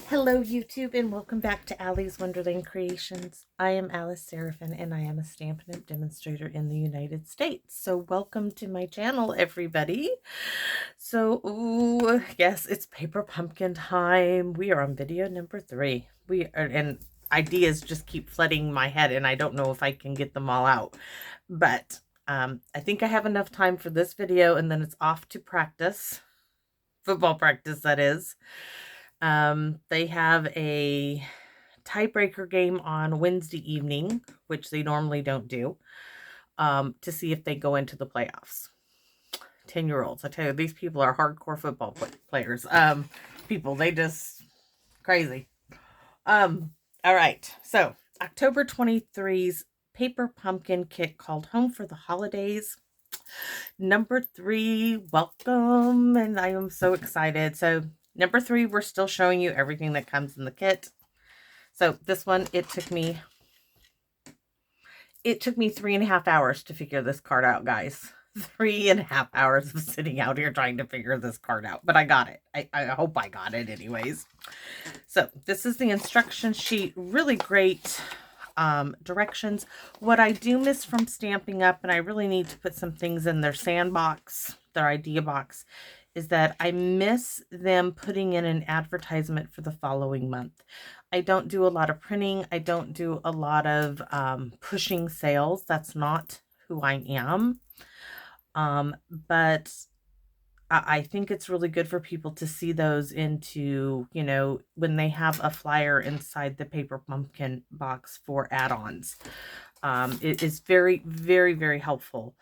Hello YouTube and welcome back to Allie's Wonderland Creations. I am Alice Seraphin and I am a Stampin' Up! Demonstrator in the United States. So welcome to my channel everybody. So yes, it's paper pumpkin time. We are on video number 3. And ideas just keep flooding my head and I don't know if I can get them all out. But I think I have enough time for this video and then it's off to practice. Football practice, that is. They have a tiebreaker game on Wednesday evening, which they normally don't do, to see if they go into the playoffs. 10-year-olds, I tell you, these people are hardcore football players. They just crazy. All right, so October 23's paper pumpkin kit called Home for the Holidays. Number 3, welcome, and I am so excited. So number 3, we're still showing you everything that comes in the kit. So this one, it took me 3.5 hours to figure this card out, guys. 3.5 hours of sitting out here trying to figure this card out, but I got it. I hope I got it anyways. So this is the instruction sheet. Really great directions. What I do miss from Stampin' Up, and I really need to put some things in their sandbox, their idea box, is that I miss them putting in an advertisement for the following month. I don't do a lot of printing. I don't do a lot of pushing sales. That's not who I am. But I think it's really good for people to see those into, you know, when they have a flyer inside the paper pumpkin box for add-ons. It is very, very, very helpful.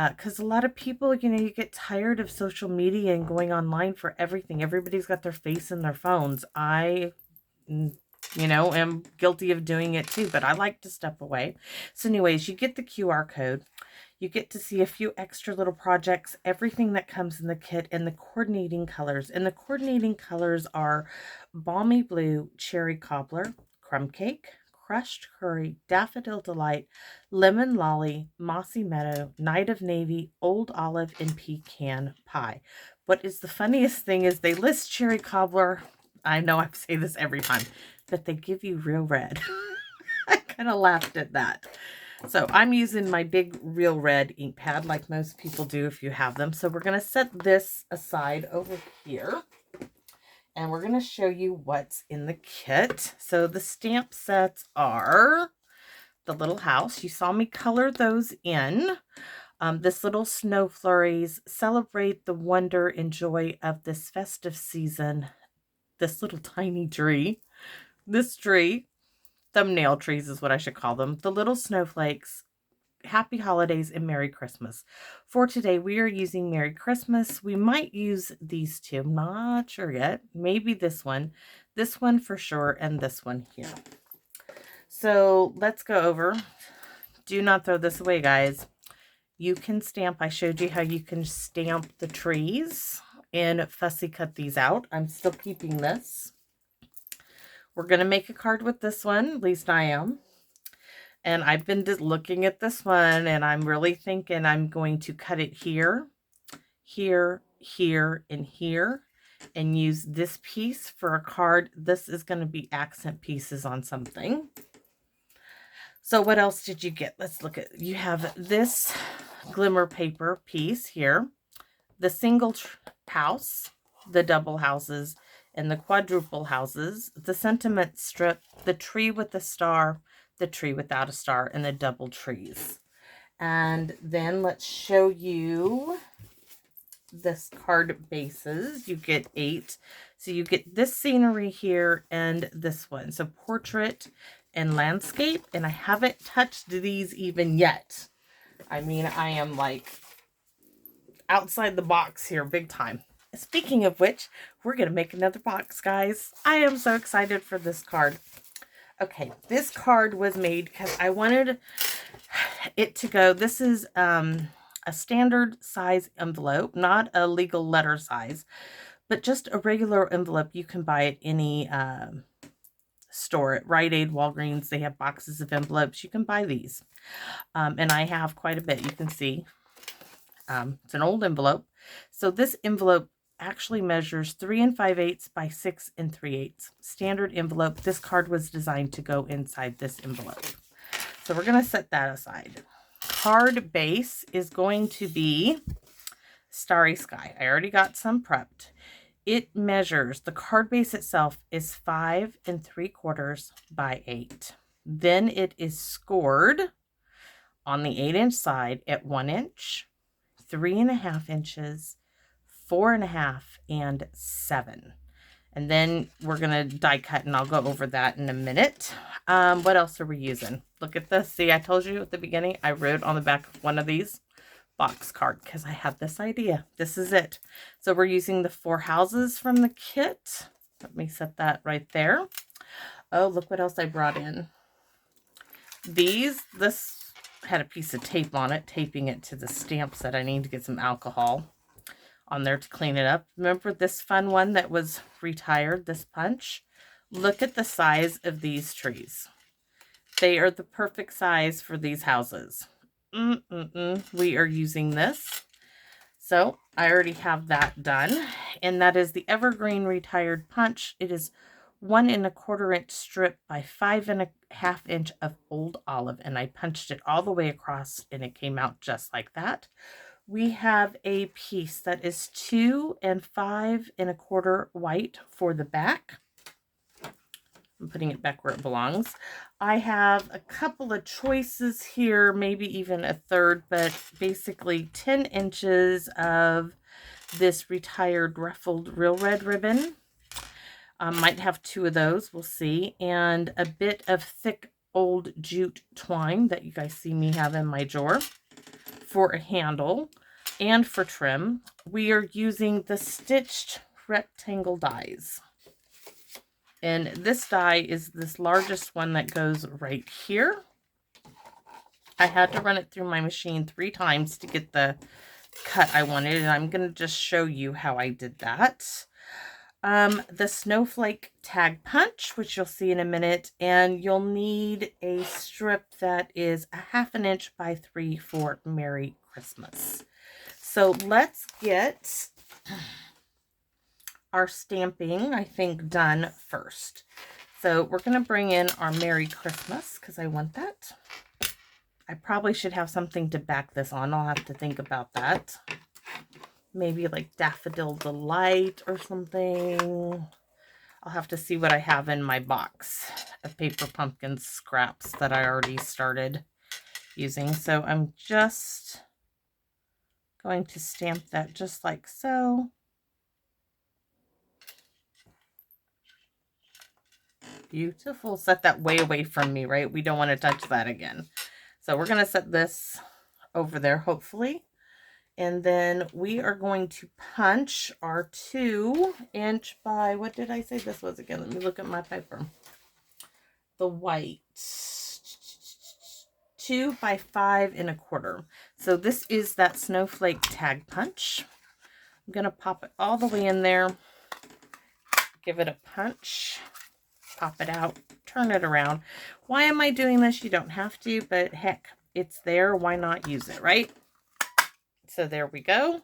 Because a lot of people, you know, you get tired of social media and going online for everything. Everybody's got their face in their phones. I, you know, am guilty of doing it too, but I like to step away. So anyways, you get the QR code. You get to see a few extra little projects, everything that comes in the kit, and the coordinating colors. And the coordinating colors are Balmy Blue, Cherry Cobbler, Crumb Cake, Crushed Curry, Daffodil Delight, Lemon Lolly, Mossy Meadow, Night of Navy, Old Olive, and Pecan Pie. What is the funniest thing is they list Cherry Cobbler. I know I say this every time, but they give you real red. I kind of laughed at that. So I'm using my big real red ink pad like most people do if you have them. So we're going to set this aside over here. And we're going to show you what's in the kit. So the stamp sets are the little house. You saw me color those in. This little snow flurries celebrate the wonder and joy of this festive season. This little tiny tree. This tree. Thumbnail trees is what I should call them. The little snowflakes. Happy holidays and Merry Christmas. For today, we are using Merry Christmas. We might use these two. I'm not sure yet. Maybe this one for sure, and this one here. So let's go over. Do not throw this away, guys. You can stamp. I showed you how you can stamp the trees and fussy cut these out. I'm still keeping this. We're going to make a card with this one. At least I am. And I've been looking at this one and I'm really thinking I'm going to cut it here, here, here, and here, and use this piece for a card. This is going to be accent pieces on something. So what else did you get? Let's look at, you have this glimmer paper piece here, the single house, the double houses, and the quadruple houses, the sentiment strip, the tree with the star, the tree without a star, and the double trees. And then let's show you this card bases. You get 8. So you get this scenery here and this one. So portrait and landscape. And I haven't touched these even yet. I mean, I am like outside the box here big time. Speaking of which, we're going to make another box, guys. I am so excited for this card. Okay, this card was made because I wanted it to go. This is a standard size envelope, not a legal letter size, but just a regular envelope you can buy at any store. At Rite Aid, Walgreens, they have boxes of envelopes. You can buy these. And I have quite a bit. You can see it's an old envelope. So this envelope actually measures 3 5/8 by 6 3/8. Standard envelope. This card was designed to go inside this envelope. So we're going to set that aside. Card base is going to be Starry Sky. I already got some prepped. It measures, the card base itself is 5 3/4 by 8. Then it is scored on the 8-inch side at 1 inch, 3.5 inches, 4.5, and 7. And then we're going to die cut, and I'll go over that in a minute. What else are we using? Look at this. See, I told you at the beginning, I wrote on the back of one of these box card because I had this idea. This is it. So we're using the 4 houses from the kit. Let me set that right there. Oh, look what else I brought in. This had a piece of tape on it, taping it to the stamp set. I need to get some alcohol on there to clean it up. Remember this fun one that was retired, this punch? Look at the size of these trees. They are the perfect size for these houses. We are using this. So I already have that done. And that is the Evergreen Retired Punch. It is 1 1/4 inch strip by 5 1/2 inch of old olive. And I punched it all the way across and it came out just like that. We have a piece that is 2 5 1/4 white for the back. I'm putting it back where it belongs. I have a couple of choices here, maybe even a third, but basically 10 inches of this retired ruffled real red ribbon. Might have 2 of those, we'll see. And a bit of thick old jute twine that you guys see me have in my drawer for a handle and for trim. We are using the stitched rectangle dies. And this die is this largest one that goes right here. I had to run it through my machine 3 times to get the cut I wanted, and I'm going to just show you how I did that. The snowflake tag punch, which you'll see in a minute, and you'll need a strip that is 1/2 inch by 3 for Merry Christmas. So let's get our stamping, I think, done first. So we're going to bring in our Merry Christmas because I want that. I probably should have something to back this on. I'll have to think about that. Maybe like Daffodil Delight or something. I'll have to see what I have in my box of paper pumpkin scraps that I already started using. So I'm just going to stamp that just like so. Beautiful. Set that way away from me, right? We don't want to touch that again. So we're going to set this over there, hopefully. And then we are going to punch our 2 inch by, what did I say this was again? Let me look at my paper. The white. 2 by 5 1/4. So this is that snowflake tag punch. I'm going to pop it all the way in there. Give it a punch. Pop it out, turn it around. Why am I doing this? You don't have to, but heck, it's there. Why not use it, right? So there we go.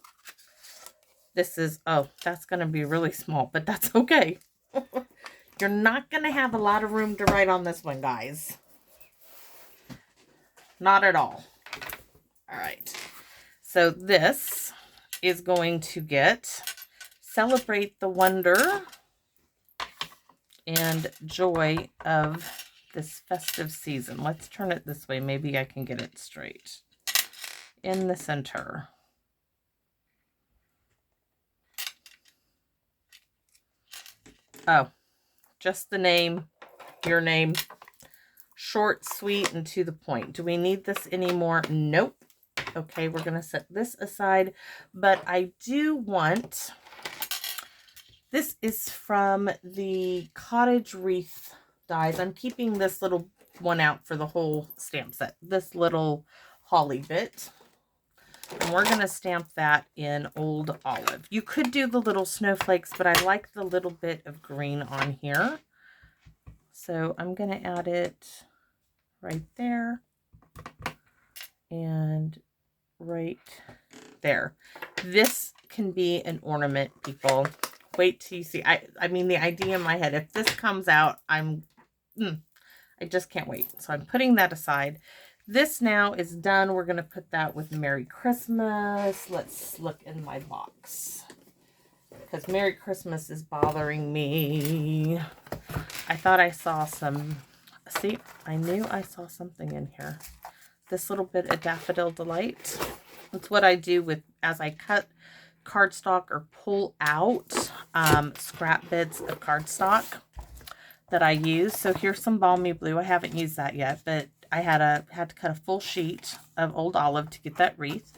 This is, oh, that's going to be really small, but that's okay. You're not going to have a lot of room to write on this one, guys. Not at all. All right. So this is going to get Celebrate the Wonder and Joy of this festive season. Let's turn it this way. Maybe I can get it straight. In the center. Oh, just the name, your name. Short, sweet, and to the point. Do we need this anymore? Nope. Okay, we're going to set this aside. But I do want... This is from the Cottage Wreath dies. I'm keeping this little one out for the whole stamp set. This little holly bit. And we're going to stamp that in Old Olive. You could do the little snowflakes, but I like the little bit of green on here. So I'm going to add it right there. And right there. This can be an ornament, people. Wait till you see. I mean, the idea in my head, if this comes out, I just can't wait. So I'm putting that aside. This now is done. We're going to put that with Merry Christmas. Let's look in my box, because Merry Christmas is bothering me. I thought I saw some. See, I knew I saw something in here. This little bit of Daffodil Delight. That's what I do with, as I cut cardstock or pull out scrap bits of cardstock that I use. So here's some Balmy Blue. I haven't used that yet, but I had to cut a full sheet of Old Olive to get that wreath.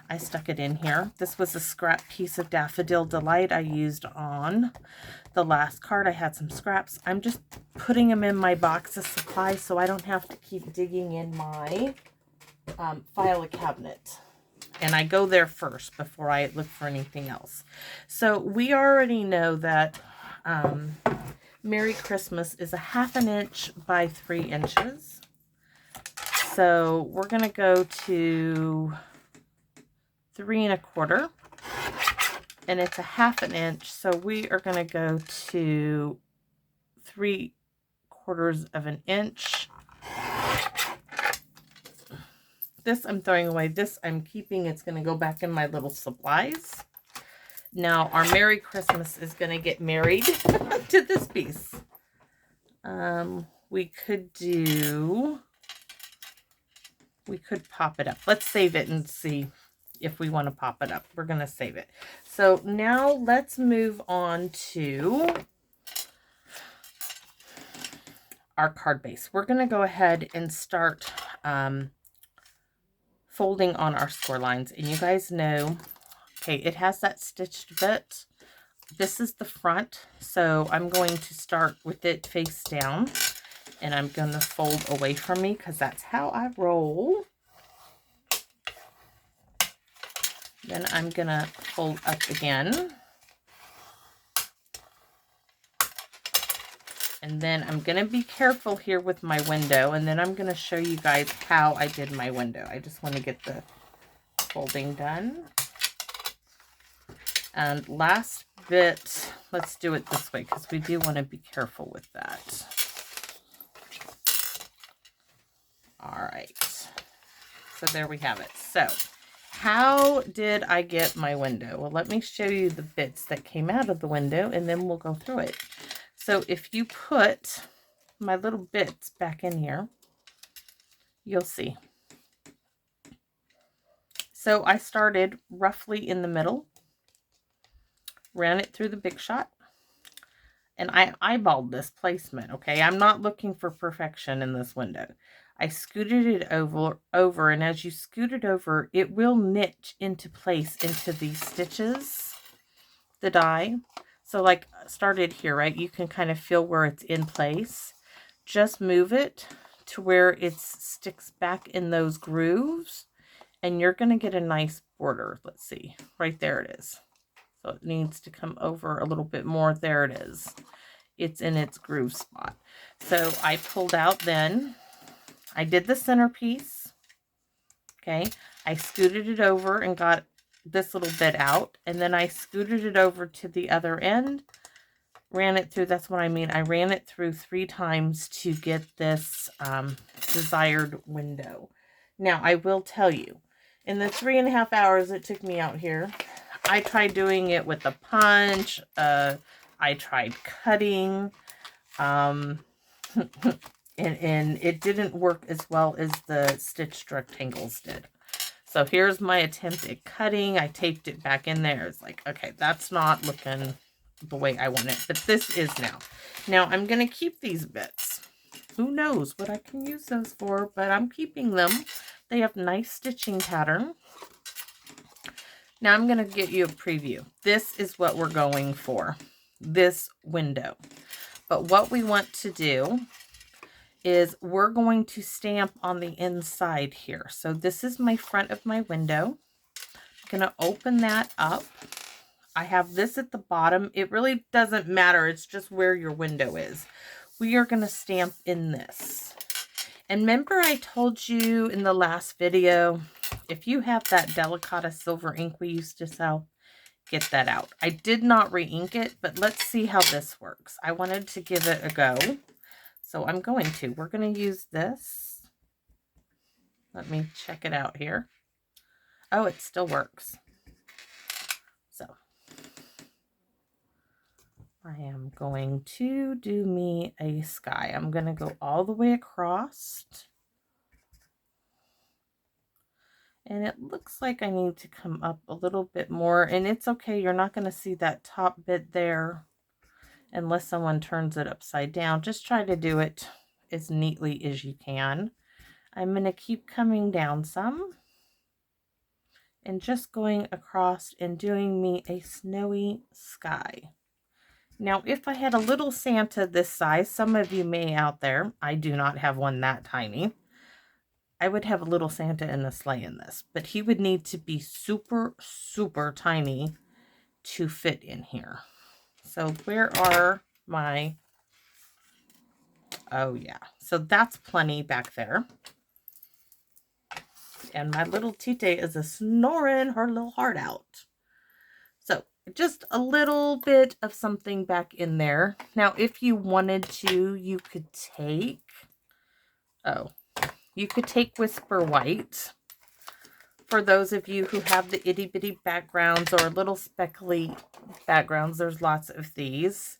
I stuck it in here. This was a scrap piece of Daffodil Delight I used on the last card. I had some scraps. I'm just putting them in my box of supplies so I don't have to keep digging in my file cabinet. And I go there first before I look for anything else. So we already know that Merry Christmas is a 1/2 inch by 3 inches. So we're going to go to 3 1/4. And it's a 1/2 inch. So we are going to go to 3/4 inch. This I'm throwing away. This I'm keeping. It's going to go back in my little supplies. Now our Merry Christmas is going to get married to this piece. We could pop it up. Let's save it and see if we want to pop it up. We're going to save it. So now let's move on to our card base. We're going to go ahead and start folding on our score lines. And you guys know, okay, it has that stitched bit. This is the front. So I'm going to start with it face down. And I'm going to fold away from me because that's how I roll. Then I'm going to fold up again. And then I'm going to be careful here with my window. And then I'm going to show you guys how I did my window. I just want to get the folding done. And last bit, let's do it this way because we do want to be careful with that. All right. So there we have it. So how did I get my window? Well, let me show you the bits that came out of the window and then we'll go through it. So if you put my little bits back in here, you'll see. So I started roughly in the middle, ran it through the Big Shot, and I eyeballed this placement, okay? I'm not looking for perfection in this window. I scooted it over, and as you scoot it over, it will niche into place into these stitches, the die. So like started here, right? You can kind of feel where it's in place. Just move it to where it sticks back in those grooves and you're going to get a nice border. Let's see, right there it is. So it needs to come over a little bit more. There it is. It's in its groove spot. So I pulled out then, I did the centerpiece. Okay. I scooted it over and got this little bit out, and then I scooted it over to the other end, ran it through. That's what I mean. I ran it through 3 times to get this desired window. Now I will tell you, in the 3.5 hours it took me out here, I tried doing it with a punch. I tried cutting, and it didn't work as well as the stitched rectangles did. So here's my attempt at cutting. I taped it back in there. It's like, okay, that's not looking the way I want it, but this is now. Now I'm going to keep these bits. Who knows what I can use those for, but I'm keeping them. They have nice stitching pattern. Now I'm going to get you a preview. This is what we're going for, this window. But what we want to do is we're going to stamp on the inside here. So this is my front of my window. I'm going to open that up. I have this at the bottom. It really doesn't matter. It's just where your window is. We are going to stamp in this. And remember I told you in the last video, If you have that Delicata silver ink we used to sell, get that out. I did not re-ink it, but let's see how this works. I wanted to give it a go, so I'm going to. We're going to use this. Let me check it out here. Oh, it still works. So I am going to do me a sky. I'm going to go all the way across. And it looks like I need to come up a little bit more. And it's okay. You're not going to see that top bit there unless someone turns it upside down. Just try to do it as neatly as you can. I'm going to keep coming down some and just going across and doing me a snowy sky. Now, if I had a little Santa this size, some of you may out there, I do not have one that tiny. I would have a little Santa in the sleigh in this, but he would need to be super, super tiny to fit in here. So where are my, oh yeah, so that's plenty back there. And my little Tite is a snoring her little heart out. So just a little bit of something back in there. Now, if you wanted to, you could take, you could take Whisper White. For those of you who have the itty bitty backgrounds or little speckly backgrounds, there's lots of these.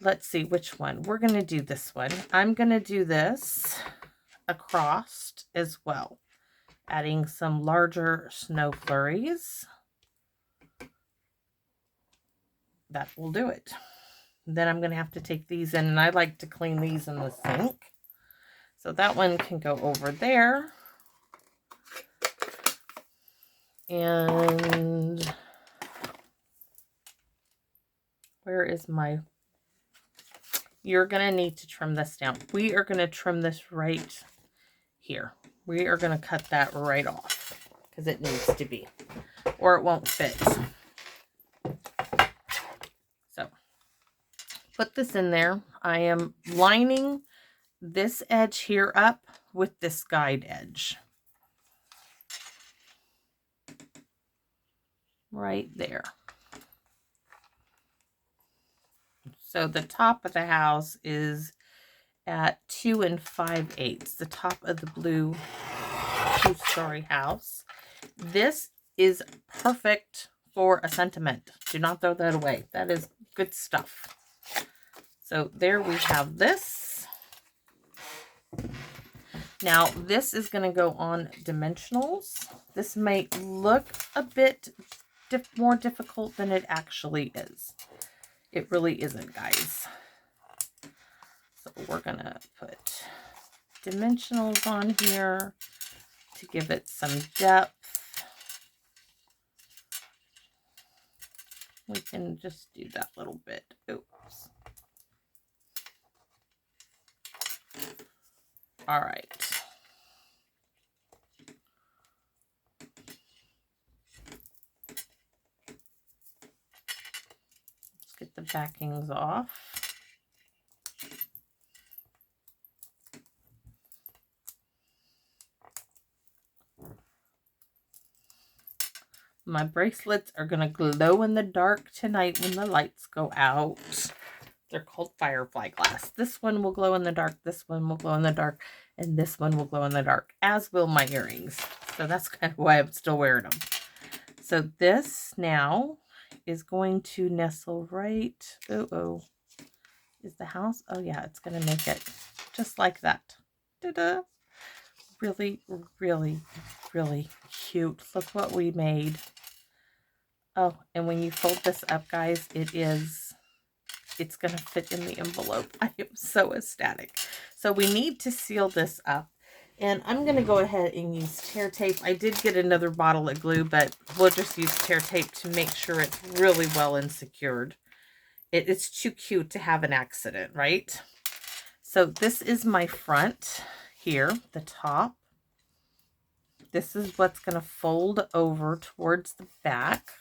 Let's see which one. We're going to do this one. I'm going to do this across as well, adding some larger snow flurries. That will do it. Then I'm going to have to take these in, and I like to clean these in the sink. So that one can go over there. And where is my, you're going to need to trim this down. We are going to trim this right here. We are going to cut that right off because it needs to be, or it won't fit. So put this in there. I am lining this edge here up with this guide edge. Right there. So the top of the house is at 2 5/8, the top of the blue 2-story house. This is perfect for a sentiment. Do not throw that away. That is good stuff. So there we have this. Now this is going to go on dimensionals. This might look a bit more difficult than it actually is. It really isn't, guys. So we're going to put dimensionals on here to give it some depth. We can just do that little bit. Oops. All right. Get the backings off. My bracelets are going to glow in the dark tonight when the lights go out. They're called firefly glass. This one will glow in the dark, this one will glow in the dark, and this one will glow in the dark, as will my earrings. So that's kind of why I'm still wearing them. So this now is going to nestle right, is the house, oh yeah, it's going to make it just like that. Ta-da! Really, really, really cute. Look what we made. Oh, and when you fold this up, guys, it's going to fit in the envelope. I am so ecstatic. So we need to seal this up. And I'm going to go ahead and use tear tape. I did get another bottle of glue, but we'll just use tear tape to make sure it's really well and secured. It's too cute to have an accident, right? So this is my front here, the top. This is what's going to fold over towards the back.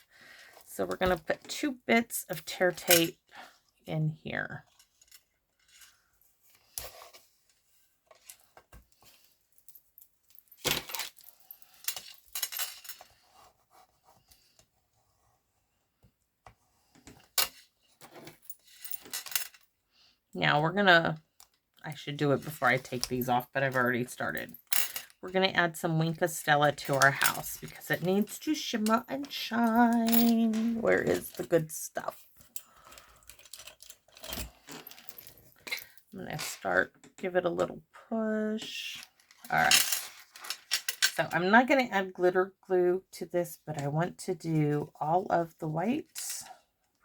So we're going to put 2 bits of tear tape in here. Now I should do it before I take these off, but I've already started. We're going to add some Wink of Stella to our house because it needs to shimmer and shine. Where is the good stuff? I'm going to give it a little push. All right. So I'm not going to add glitter glue to this, but I want to do all of the white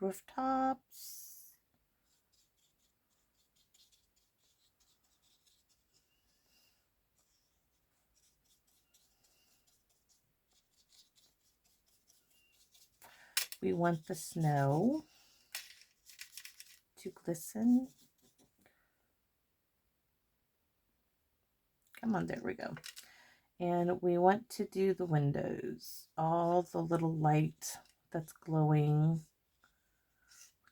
rooftops. We want the snow to glisten. Come on, there we go. And we want to do the windows, all the little light that's glowing,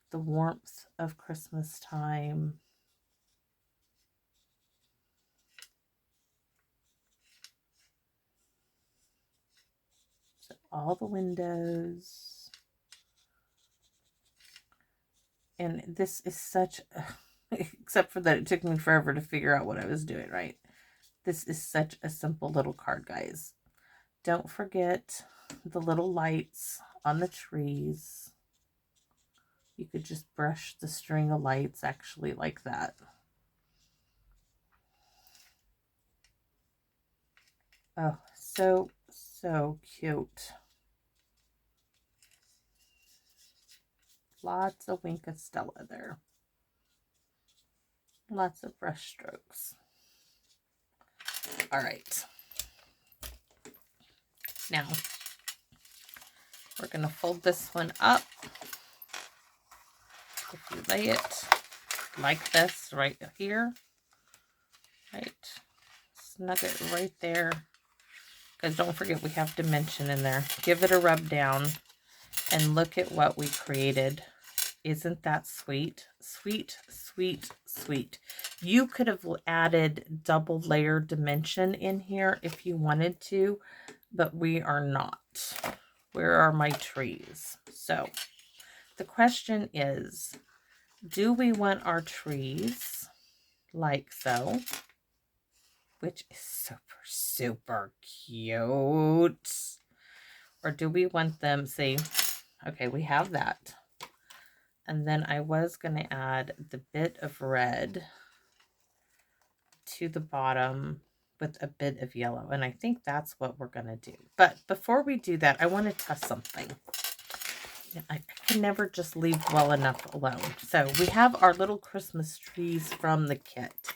the warmth of Christmas time. So all the windows. And this is such a, except for that it took me forever to figure out what I was doing, right? This is such a simple little card, guys. Don't forget the little lights on the trees. You could just brush the string of lights actually like that. Oh, so, so cute. Lots of Wink of Stella there. Lots of brush strokes. All right. Now, we're going to fold this one up. If you lay it like this right here, right, snug it right there. Because don't forget we have dimension in there. Give it a rub down and look at what we created. Isn't that sweet? Sweet, sweet, sweet. You could have added double layer dimension in here if you wanted to, but we are not. Where are my trees? So the question is, do we want our trees like so? Which is super, super cute. Or do we want them, see, okay, we have that. And then I was going to add the bit of red to the bottom with a bit of yellow. And I think that's what we're going to do. But before we do that, I want to test something. I can never just leave well enough alone. So we have our little Christmas trees from the kit.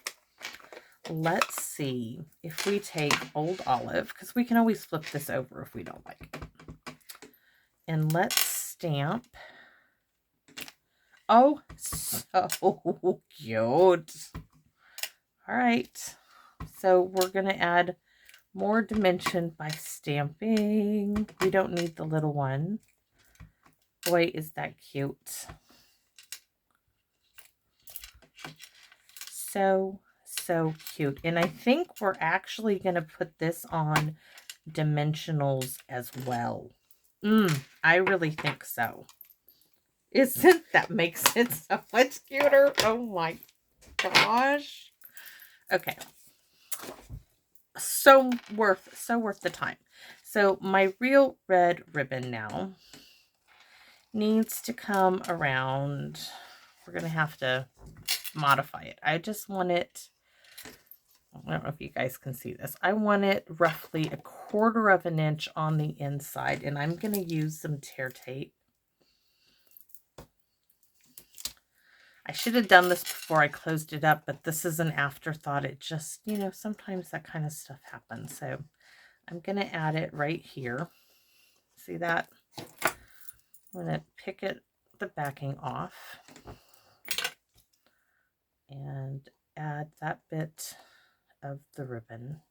Let's see if we take Old Olive, because we can always flip this over if we don't like it. And let's stamp. Oh, so cute. All right. So we're going to add more dimension by stamping. We don't need the little one. Boy, is that cute. So, so cute. And I think we're actually going to put this on dimensionals as well. I really think so. Isn't that makes it so much cuter? Oh my gosh. Okay. So worth the time. So my real red ribbon now needs to come around. We're going to have to modify it. I just want it, I don't know if you guys can see this. I want it roughly 1/4 of an inch on the inside, and I'm going to use some tear tape. I should have done this before I closed it up, but this is an afterthought. It just, you know, sometimes that kind of stuff happens. So I'm going to add it right here. See that? I'm going to pick the backing off and add that bit of the ribbon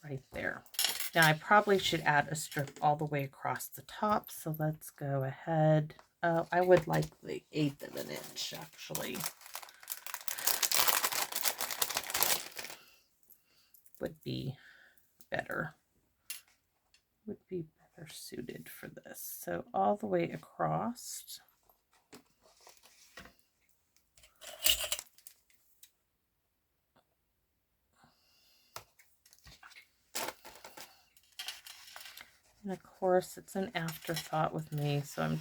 right there. Now I probably should add a strip all the way across the top. So let's go ahead. I would like the 1/8 of an inch actually. Would be better. Would be better suited for this. So all the way across. And of course, it's an afterthought with me, so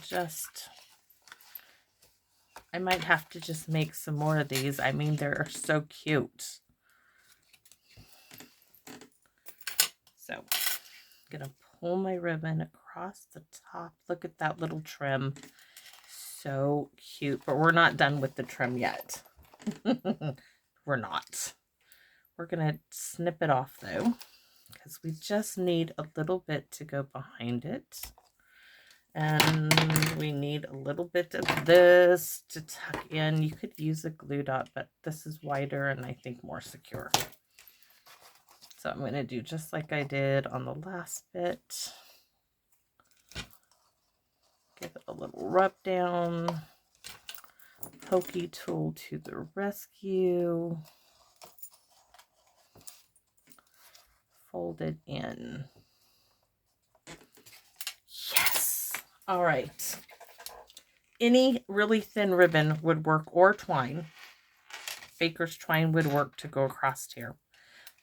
I might have to just make some more of these. I mean, they're so cute. So, I'm going to pull my ribbon across the top. Look at that little trim. So cute. But we're not done with the trim yet. We're not. We're going to snip it off, though, because we just need a little bit to go behind it. And we need a little bit of this to tuck in. You could use a glue dot, but this is wider and I think more secure. So I'm going to do just like I did on the last bit. Give it a little rub down. Pokey tool to the rescue. Fold it in. Yes! All right. Any really thin ribbon would work, or twine. Baker's twine would work to go across here.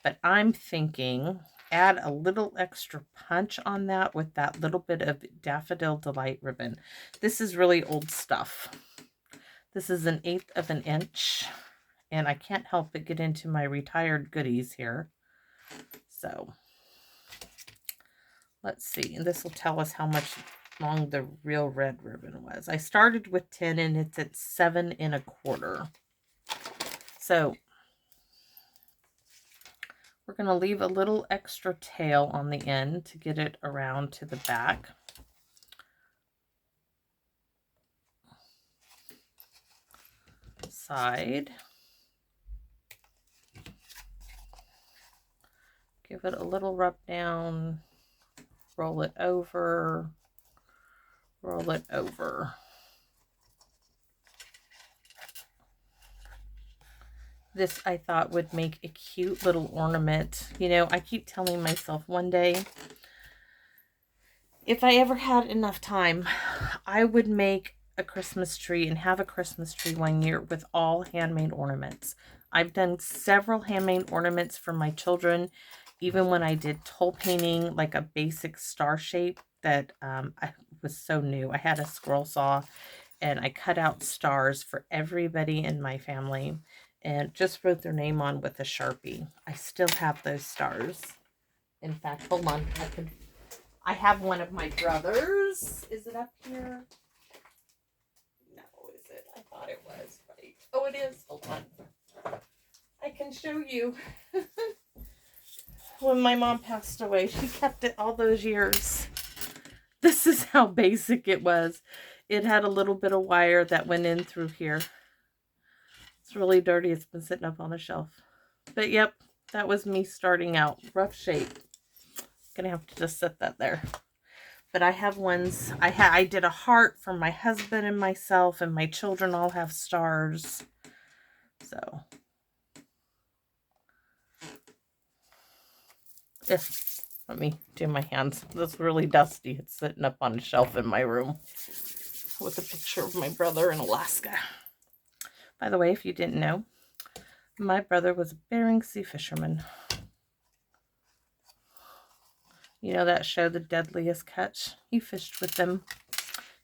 But I'm thinking add a little extra punch on that with that little bit of Daffodil Delight ribbon. This is really old stuff. This is 1/8 of an inch. And I can't help but get into my retired goodies here. So let's see. And this will tell us how much long the real red ribbon was. I started with 10 and it's at 7 1/4. So we're going to leave a little extra tail on the end to get it around to the back. Side. Give it a little rub down. Roll it over. Roll it over. This I thought would make a cute little ornament. You know, I keep telling myself one day, if I ever had enough time, I would make a Christmas tree and have a Christmas tree one year with all handmade ornaments. I've done several handmade ornaments for my children, even when I did toll painting, like a basic star shape that I was so new. I had a scroll saw and I cut out stars for everybody in my family and just wrote their name on with a Sharpie. I still have those stars. In fact, hold on. I have one of my brothers. Is it up here? No, is it? I thought it was. Right. Oh, it is. Hold on. I can show you. When my mom passed away, she kept it all those years. This is how basic it was. It had a little bit of wire that went in through here. It's really dirty. It's been sitting up on a shelf. But yep, that was me starting out. Rough shape. Gonna have to just set that there. But I have ones. I did a heart for my husband and myself, and my children all have stars. So let me do my hands. That's really dusty. It's sitting up on a shelf in my room with a picture of my brother in Alaska. By the way, if you didn't know, my brother was a Bering Sea fisherman. You know that show, The Deadliest Catch? He fished with them.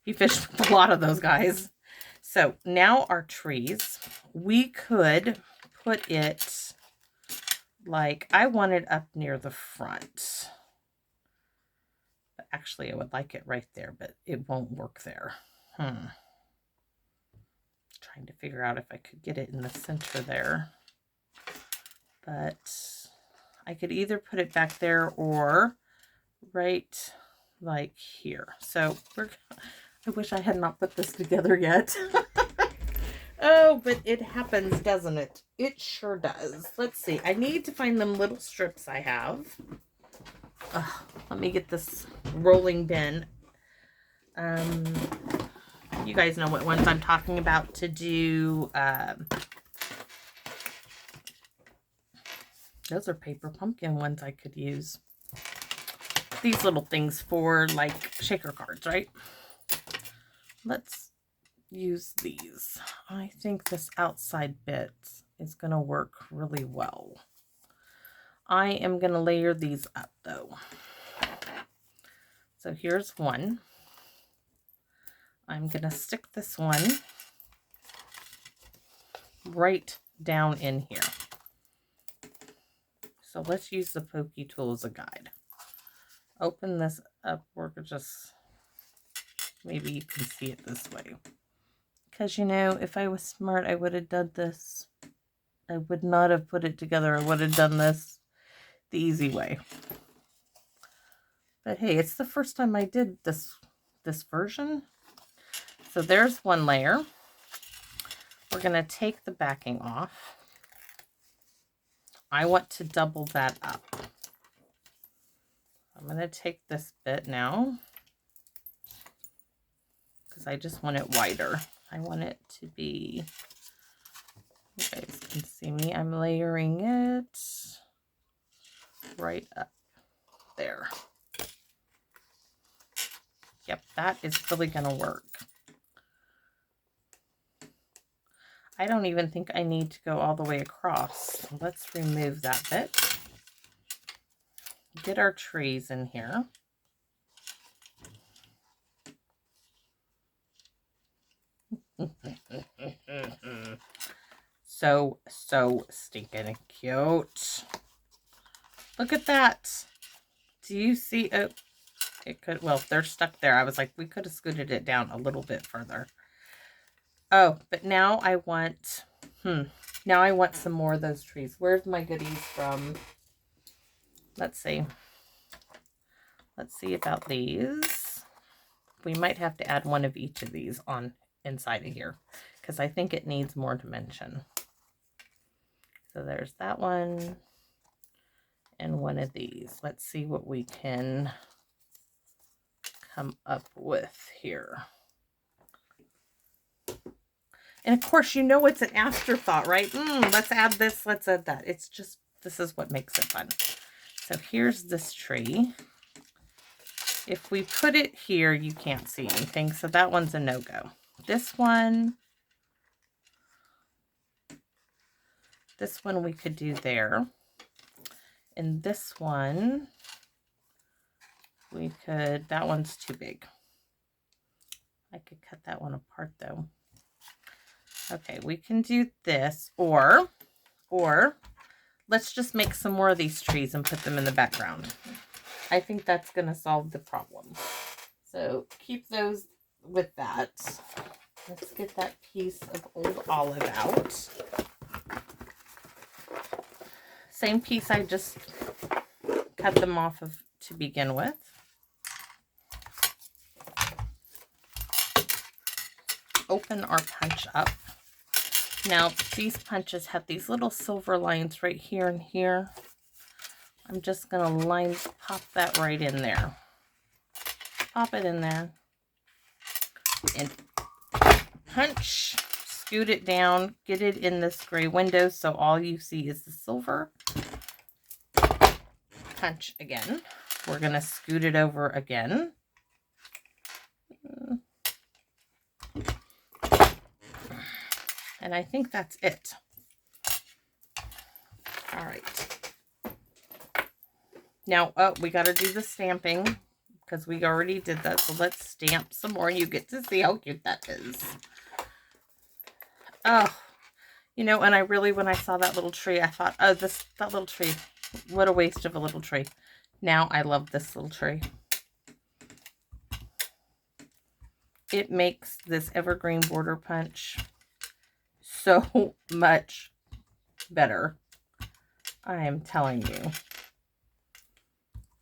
He fished with a lot of those guys. So now our trees, we could put it like, I want it up near the front. But actually, I would like it right there, but it won't work there. Trying to figure out if I could get it in the center there. But I could either put it back there or right like here. So I wish I had not put this together yet. Oh, but it happens, doesn't it? It sure does. Let's see. I need to find them little strips I have. Let me get this rolling bin. You guys know what ones I'm talking about to do. Those are paper pumpkin ones I could use. These little things for like shaker cards, right? Let's use these. I think this outside bit is going to work really well. I am going to layer these up though. So here's one. I'm going to stick this one right down in here. So let's use the pokey tool as a guide. Open this up. We're just, maybe you can see it this way. Because, you know, if I was smart, I would have done this. I would not have put it together. I would have done this the easy way. But hey, it's the first time I did this version. So there's one layer. We're going to take the backing off. I want to double that up. I'm going to take this bit now because I just want it wider. I want it to be, you guys can see me, I'm layering it right up there. Yep, that is really going to work. I don't even think I need to go all the way across. Let's remove that bit. Get our trees in here. So stinking cute. Look at that. Do you see? Oh, it could, well, they're stuck there. I was like, we could have scooted it down a little bit further. Oh, but now I want, now I want some more of those trees. Where's my goodies from? Let's see. Let's see about these. We might have to add one of each of these on inside of here because I think it needs more dimension. So there's that one and one of these. Let's see what we can come up with here. And of course, you know it's an afterthought, right? Let's add this, let's add that. It's just, this is what makes it fun. So here's this tree. If we put it here, you can't see anything. So that one's a no-go. This one we could do there. And this one, we could, that one's too big. I could cut that one apart though. Okay, we can do this, or let's just make some more of these trees and put them in the background. I think that's going to solve the problem. So keep those with that. Let's get that piece of old olive out. Same piece I just cut them off of to begin with. Open our punch up. Now, these punches have these little silver lines right here and here. I'm just going to pop that right in there. Pop it in there. And punch. Scoot it down. Get it in this gray window so all you see is the silver. Punch again. We're going to scoot it over again. And I think that's it. All right. Now, we got to do the stamping because we already did that. So let's stamp some more. You get to see how cute that is. Oh, you know, and I really, when I saw that little tree, I thought, oh, that little tree, what a waste of a little tree. Now I love this little tree. It makes this evergreen border punch so much better. I am telling you.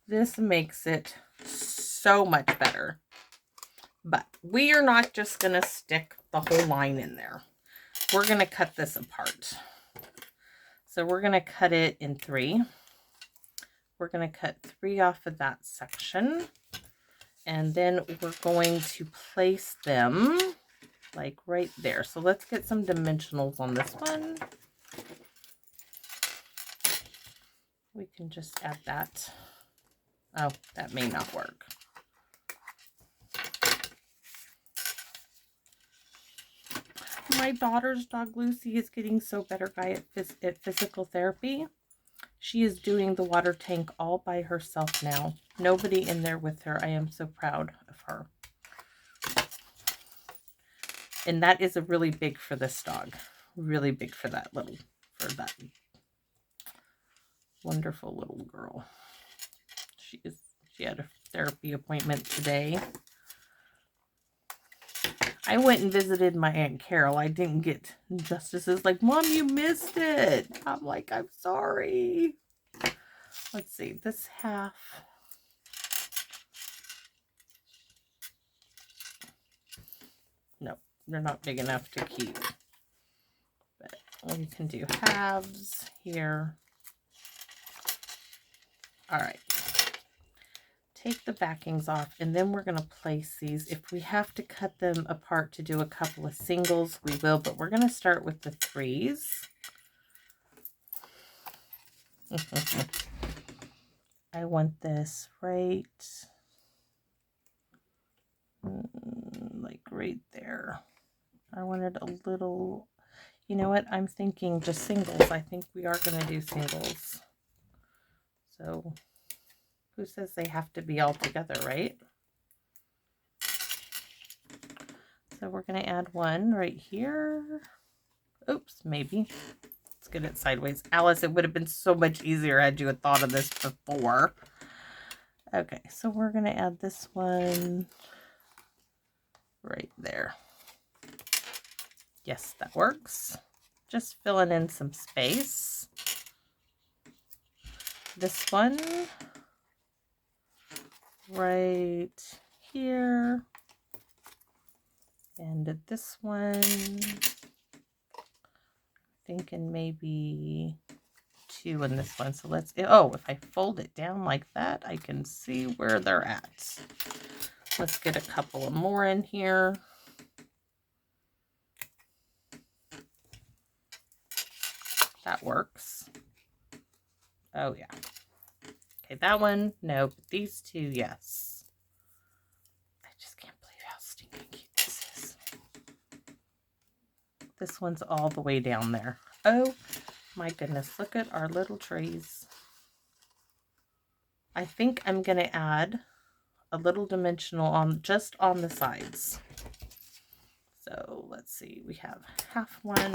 This makes it so much better. But we are not just going to stick the whole line in there. We're going to cut this apart. So we're going to cut it in 3. We're going to cut 3 off of that section. And then we're going to place them like right there. So let's get some dimensionals on this one. We can just add that. Oh, that may not work. My daughter's dog Lucy is getting so better at physical therapy. She is doing the water tank all by herself now. Nobody in there with her. I am so proud of her. And that is a really big for this dog. Really big for that wonderful little girl. She had a therapy appointment today. I went and visited my Aunt Carol. I didn't get Justice's like, Mom, you missed it. I'm like, I'm sorry. Let's see, this half. No, they're not big enough to keep. But we can do halves here. All right. Take the backings off, and then we're going to place these. If we have to cut them apart to do a couple of singles, we will, but we're going to start with the 3s. I want this right, like right there. I wanted a little, you know what, I'm thinking just singles. I think we are going to do singles. So who says they have to be all together, right? So we're going to add one right here. Oops, maybe. Let's get it sideways. Alice, it would have been so much easier had you had thought of this before. Okay, so we're going to add this one right there. Yes, that works. Just filling in some space. This one right here. And this one, thinking maybe 2 in this one. So let's, oh, if I fold it down like that, I can see where they're at. Let's get a couple of more in here. That works. Oh, yeah. Okay, that one, no, but these 2, yes. I just can't believe how stinking cute this is. This one's all the way down there. Oh, my goodness, look at our little trees. I think I'm going to add a little dimensional on just on the sides. So let's see, we have half one.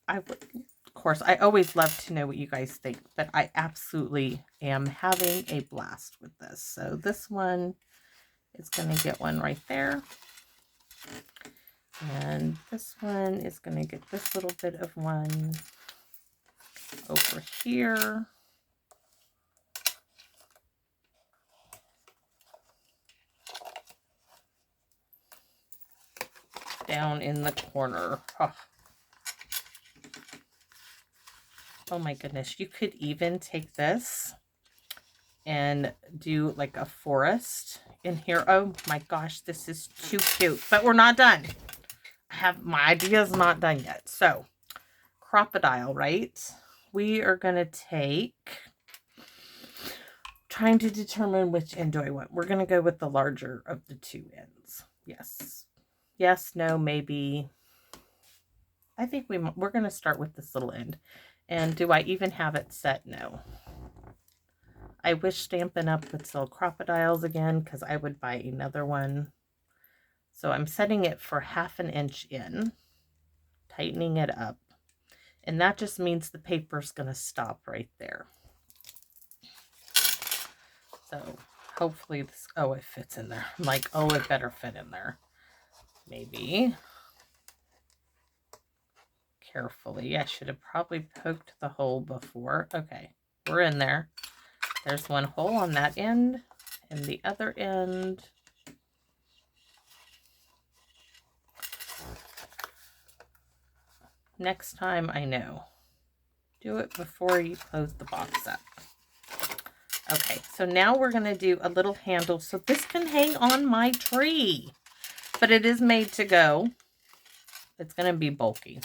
Of course, I always love to know what you guys think, but I absolutely am having a blast with this. So this one is going to get one right there. And this one is going to get this little bit of one over here. Down in the corner. Oh my goodness, you could even take this and do like a forest in here. Oh my gosh, this is too cute, but we're not done. My idea is not done yet. So, crocodile, right? We are going to take, trying to determine which end do I want. We're going to go with the larger of the 2 ends. Yes. Yes, no, maybe. I think we're going to start with this little end. And do I even have it set? No. I wish Stampin' Up would sell crocodiles again, because I would buy another one. So I'm setting it for 1/2 inch in, tightening it up. And that just means the paper's going to stop right there. So hopefully this, oh, it fits in there. I'm like, oh, it better fit in there. Maybe. Carefully. I should have probably poked the hole before. Okay, we're in there. There's one hole on that end, and the other end. Next time, I know. Do it before you close the box up. Okay, so now we're going to do a little handle. So this can hang on my tree, but it is made to go. It's going to be bulky.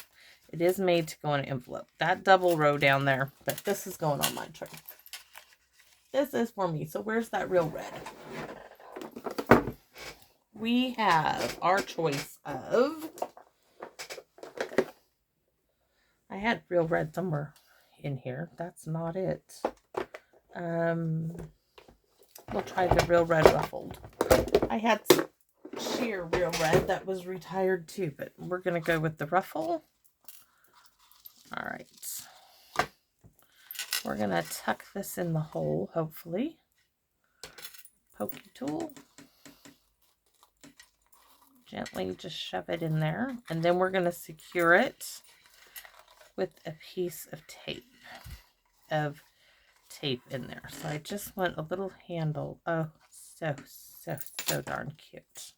It is made to go in an envelope. That double row down there, but this is going on my tree. This is for me. So where's that real red? we have our choice of, I had Real Red somewhere in here. That's not it. We'll try the Real Red Ruffled. I had sheer Real Red that was retired too, but we're going to go with the ruffle. All right. We're going to tuck this in the hole, hopefully. Pokey tool. Gently just shove it in there. And then we're going to secure it with a piece of tape. In there. So I just want a little handle. Oh, so darn cute.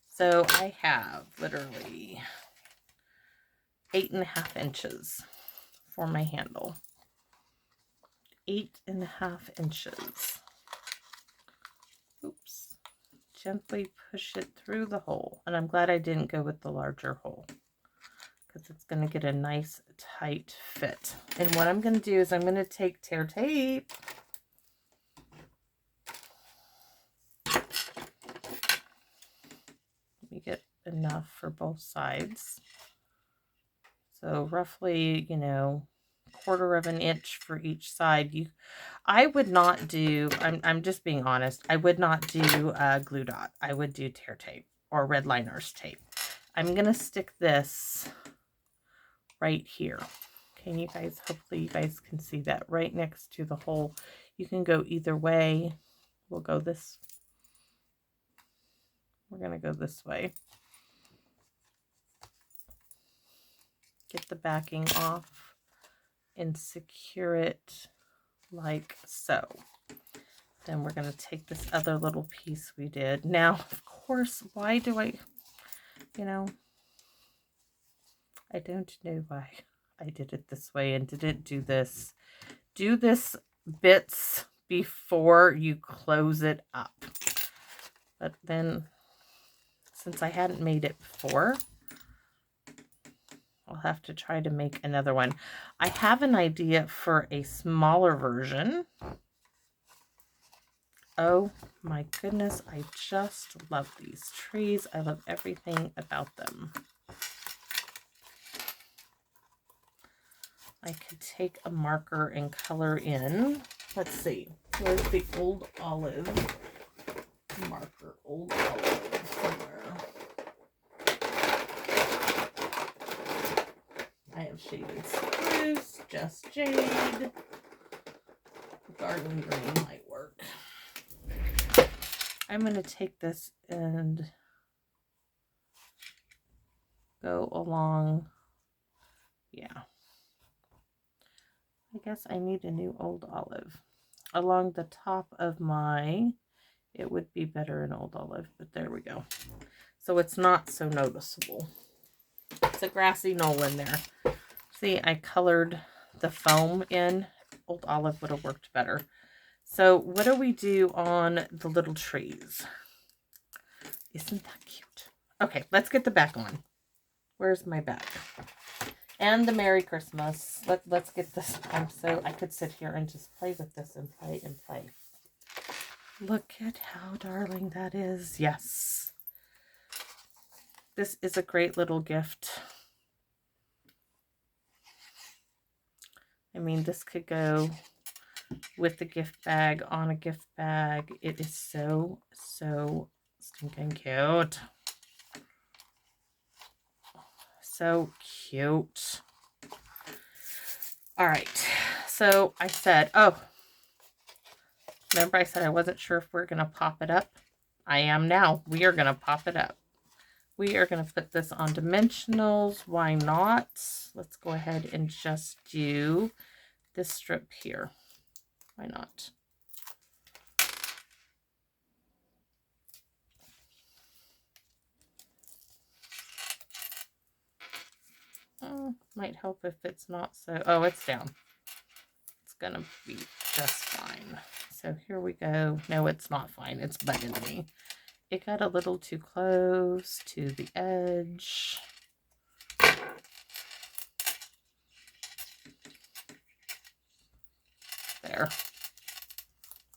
So I have literally 8.5 inches for my handle. 8.5 inches. Oops. Gently push it through the hole. And I'm glad I didn't go with the larger hole, because it's going to get a nice tight fit. And what I'm going to do is I'm going to take tear tape. Let me get enough for both sides. So roughly, you know, 1/4 of an inch for each side. I would not do, I'm just being honest, I would not do glue dot. I would do tear tape or red liners tape. I'm going to stick this right here. Can you guys, hopefully you guys can see that right next to the hole. You can go either way. We'll go this. We're going to go this way. Get the backing off and secure it like so. Then we're going to take this other little piece we did. Now, of course, why do I, you know, I don't know why I did it this way and didn't do this. Do this bits before you close it up. But then, since I hadn't made it before, I'll have to try to make another one. I have an idea for a smaller version. Oh my goodness, I just love these trees. I love everything about them. I could take a marker and color in. Let's see. Where's the old olive marker? Old olive somewhere. I have shaded spruce, just jade. Garden green might work. I'm going to take this and go along. Yeah. I guess I need a new old olive. Along the top of my, it would be better in old olive, but there we go. So it's not so noticeable. It's a grassy knoll in there. See, I colored the foam in. Old olive would have worked better. So what do we do on the little trees? Isn't that cute? Okay, let's get the back on. Where's my back? And the Merry Christmas. Let's get this. I could sit here and just play with this and play and play. Look at how darling that is. Yes. This is a great little gift. I mean, this could go with the gift bag, on a gift bag. It is so stinking cute. So cute. All right. So I said, oh, remember I said I wasn't sure if we're going to pop it up? I am now. We are going to pop it up. We are going to put this on dimensionals. Why not? Let's go ahead and just do this strip here. Why not? Might help if it's not so. Oh, it's down. It's going to be just fine. So here we go. No, it's not fine. It's bugging me. It got a little too close to the edge. There.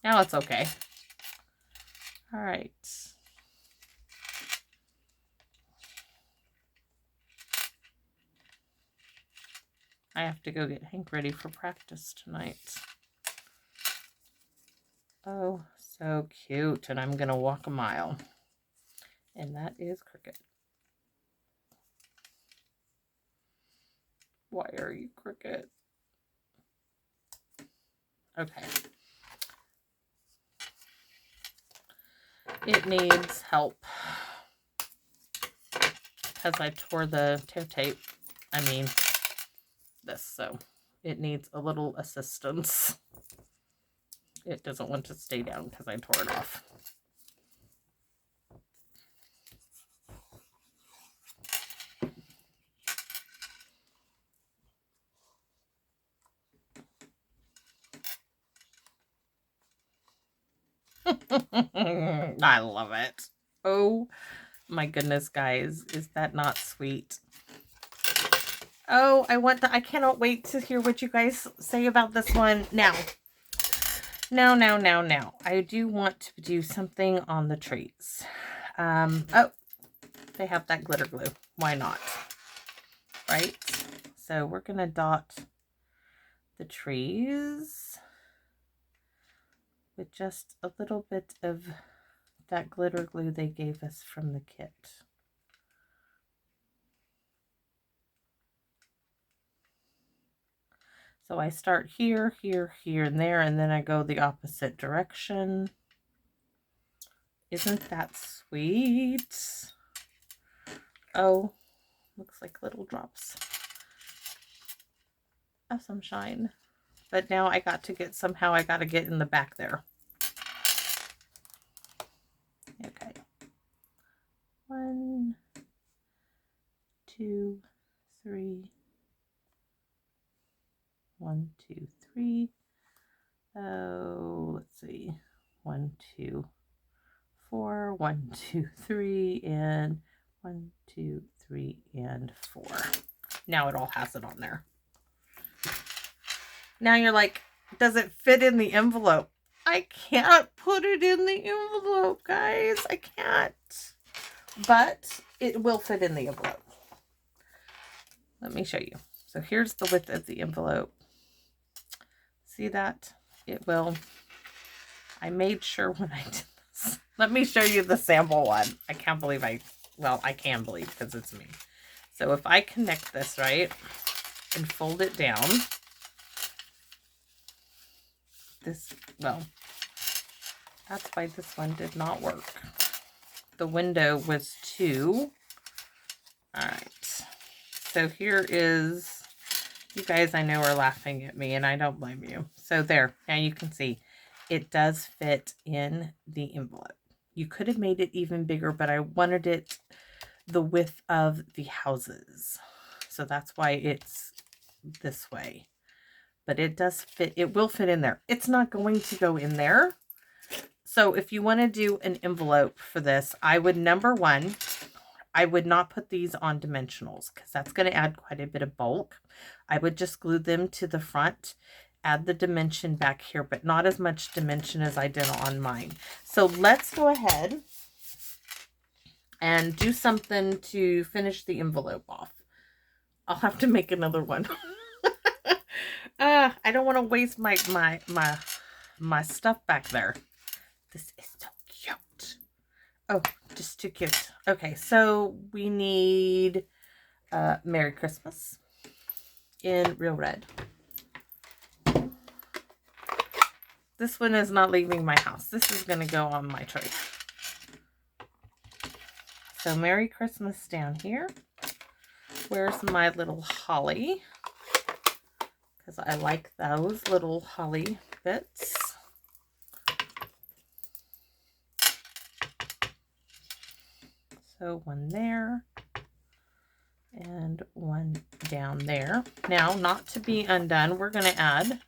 Now it's okay. All right. I have to go get Hank ready for practice tonight. Oh, so cute. And I'm going to walk a mile. And that is Cricket. Why are you Cricket? Okay. It needs help. Because I tore the tear tape. I mean, this. So it needs a little assistance. It doesn't want to stay down because I tore it off. I love it. Oh my goodness, guys. Is that not sweet? Oh, I cannot wait to hear what you guys say about this one. Now. I do want to do something on the trees. Oh, they have that glitter glue. Why not? Right? So we're going to dot the trees with just a little bit of that glitter glue they gave us from the kit. So I start here, here, here, and there, and then I go the opposite direction. Isn't that sweet? Oh, looks like little drops of some shine. But now I got to get, somehow I got to get in the back there. Okay. 1, 2, 3. 1, 2, 3. Oh, let's see. 1, 2, 4. 1, 2, 3, and 1, 2, 3, and 4. Now it all has it on there. Now you're like, does it fit in the envelope? I can't put it in the envelope, guys. I can't. But it will fit in the envelope. Let me show you. So here's the width of the envelope. See that? It will. I made sure when I did this. Let me show you the sample one. I can't believe I can believe because it's me. So if I connect this, right, and fold it down, that's why this one did not work. The window was 2. All right. So here is, you guys I know are laughing at me and I don't blame you. So there, now you can see it does fit in the envelope. You could have made it even bigger, but I wanted it the width of the houses. So that's why it's this way. But it does fit, it will fit in there. It's not going to go in there. So if you want to do an envelope for this, I would, number one, I would not put these on dimensionals because that's going to add quite a bit of bulk. I would just glue them to the front, add the dimension back here, but not as much dimension as I did on mine. So let's go ahead and do something to finish the envelope off. I'll have to make another one. I don't want to waste my stuff back there. This is so cute. Oh, just too cute. Okay, so we need Merry Christmas in real red. This one is not leaving my house. This is going to go on my tree. So Merry Christmas down here. Where's my little holly? Because I like those little holly bits. So one there and one down there. Now, not to be undone, we're going to add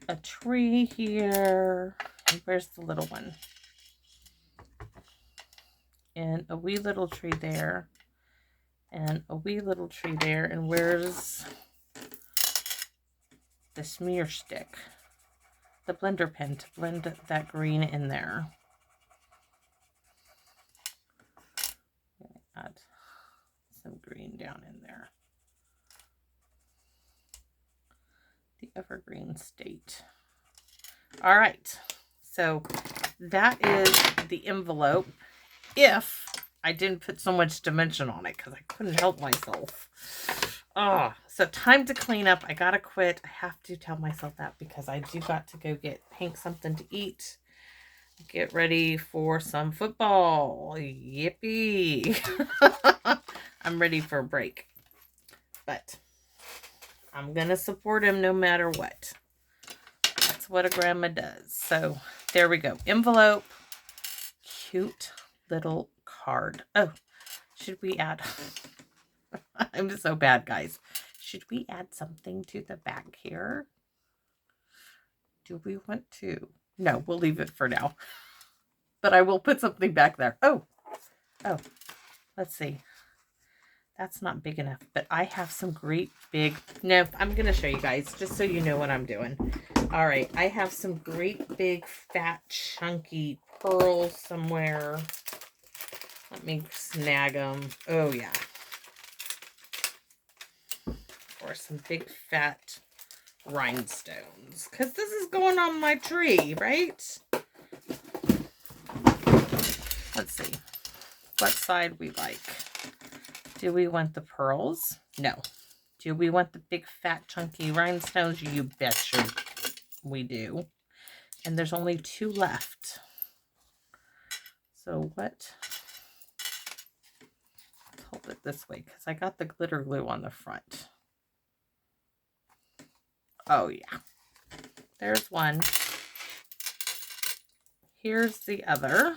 a tree here. And where's the little one? And a wee little tree there. And a wee little tree there. And where's the smear stick? The blender pen to blend that green in there. Add some green down in there. Evergreen State. All right. So that is the envelope. If I didn't put so much dimension on it because I couldn't help myself. Oh, so time to clean up. I gotta quit. I have to tell myself that because I do got to go get Hank something to eat. Get ready for some football. Yippee. I'm ready for a break. But I'm gonna support him no matter what. That's what a grandma does. So there we go. Envelope. Cute little card. Oh, should we add... I'm so bad, guys. Should we add something to the back here? Do we want to? No, we'll leave it for now. But I will put something back there. Oh, let's see. That's not big enough, but I have some great big... No, I'm going to show you guys just so you know what I'm doing. All right, I have some great big fat chunky pearls somewhere. Let me snag them. Oh, yeah. Or some big fat rhinestones. Because this is going on my tree, right? Let's see. What side we like. Do we want the pearls? No. Do we want the big fat chunky rhinestones? You betcha we do. And there's only 2 left. So what? Let's hold it this way because I got the glitter glue on the front. Oh yeah. There's one. Here's the other.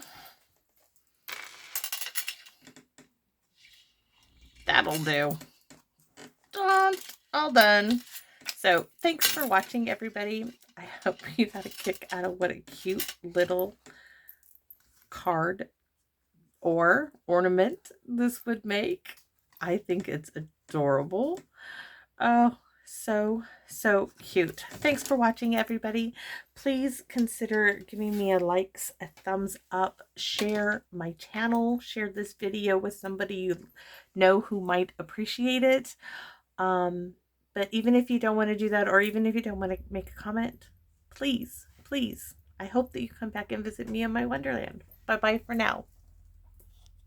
That'll do. All done. So thanks for watching, everybody. I hope you got a kick out of what a cute little card or ornament this would make. I think it's adorable. Oh, so cute. Thanks for watching, everybody. Please consider giving me a likes, a thumbs up, share my channel, share this video with somebody you know who might appreciate it. But even if you don't want to do that, or even if you don't want to make a comment, please, I hope that you come back and visit me in my wonderland. Bye-bye for now.